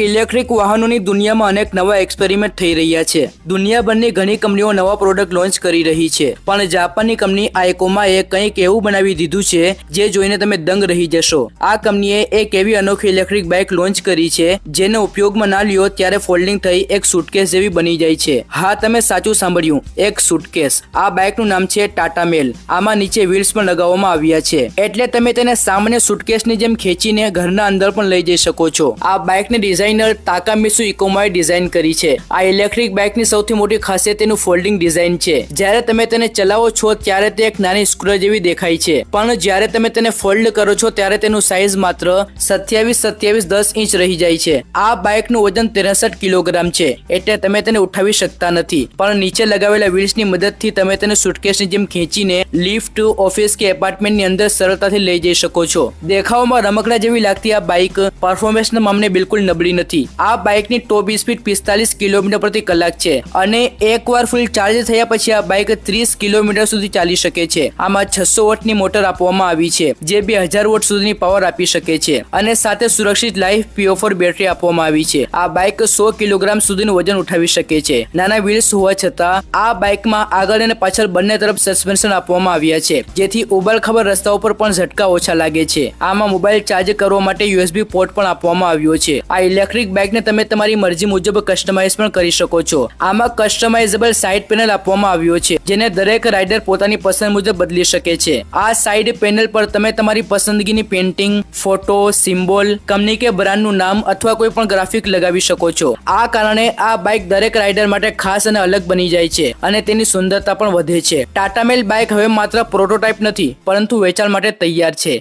Electric વાહનોની દુનિયામાં અનેક નવા એક્સપેરિમેન્ટ થઈ રહ્યા છે। દુનિયાભરની ઘણી કંપનીઓ નવા પ્રોડક્ટ લોન્ચ કરી રહી છે, પણ જાપાનની કંપની આઇકોમાએ કંઈક એવું બનાવી દીધું છે જે જોઈને તમે દંગ રહી જશો। આ કંપનીએ એક એવી અનોખી ઇલેક્ટ્રિક બાઇક લોન્ચ કરી છે જેને ઉપયોગમાં ના લ્યો ત્યારે ફોલ્ડિંગ થઈ એક સુટકેસ જેવી બની જાય છે। હા, તમે સાચું સાંભળ્યું, એક સુટકેસ। આ બાઇકનું નામ છે ટાટા મેલ। આમાં નીચે વ્હીલ્સ પણ લગાવવામાં આવ્યા છે, એટલે તમે તેને સામાન્ય સુટકેસની જેમ ખેંચીને ઘરના અંદર પણ લઈ જઈ શકો છો। આ બાઇકની ડિઝાઇન તાકામિત્સુ ઇકોમાએ ડિઝાઇન કરી છે। આ ઇલેક્ટ્રિક બાઇકની સૌથી મોટી ખાસિયત તેનું ફોલ્ડિંગ ડિઝાઇન છે। જ્યારે તમે તેને ચલાવો છો ત્યારે તે એક નાની સ્ક્રૂ જેવી દેખાય છે, પણ જ્યારે તમે તેને ફોલ્ડ કરો છો ત્યારે તેનું સાઇઝ માત્ર 27-10 ઇંચ રહી જાય છે। આ બાઇકનું વજન 63 કિલોગ્રામ છે, એટલે તમે તેને ઉઠાવી શકતા નથી, પણ નીચે લગાવેલા વ્હીલ્સની મદદથી તમે તેને સુટકેસની જેમ ખેંચીને લિફ્ટ, ઓફિસ કે એપાર્ટમેન્ટની અંદર સરળતાથી લઈ જઈ શકો છો। દેખાવમાં રમકડા જેવી લાગતી આ બાઇક પરફોર્મન્સના મામલે બિલકુલ નબળી નથી। આ બાઇકની ટોપ સ્પીડ 45 કિલોમીટર પ્રતિ કલાક છે અને એકવાર ફૂલ ચાર્જ થયા પછી આ બાઇક 30 કિલોમીટર સુધી ચાલી શકે છે। આમાં 600 વોટની મોટર આપવામાં આવી છે જે 2000 વોટ સુધીની પાવર આપી શકે છે અને સાથે સુરક્ષિત લાઈફ PO4 બેટરી આપવામાં આવી છે। આ બાઇક 100 કિલોગ્રામ સુધીનું વજન ઉઠાવી શકે છે। નાના વ્હીલ્સ હોવા છતાં આ બાઇકમાં આગળ અને પાછળ બંને તરફ સસ્પેન્શન આપવામાં આવ્યા છે જેથી ઉબડખાબડ રસ્તાઓ પર પણ ઝટકા ઓછા લાગે છે। આમાં મોબાઈલ ચાર્જ કરવા માટે USB પોર્ટ પણ આપવામાં આવ્યો છે। આ ઇલેક્ટ્રિક બાઇકને તમે તમારી મરજી મુજબ કસ્ટમાઇઝ પણ કરી શકો છો। આમાં કસ્ટમાઇઝેબલ સાઇડ પેનલ આપવામાં આવ્યો છે જેને દરેક રાઇડર પોતાની પસંદ મુજબ બદલી શકે છે। આ સાઇડ પેનલ પર તમે તમારી પસંદગીની પેઇન્ટિંગ, ફોટો, સિમ્બોલ, કંપની કે બ્રાન્ડનું નામ અથવા કોઈ પણ ગ્રાફિક લગાવી શકો છો। આ કારણે આ બાઇક દરેક રાઇડર માટે ખાસ અને અલગ બની જાય છે અને તેની સુંદરતા પણ વધે છે। ટાટા મેલ બાઇક હવે માત્ર પ્રોટોટાઇપ નથી પરંતુ વેચાણ માટે તૈયાર છે।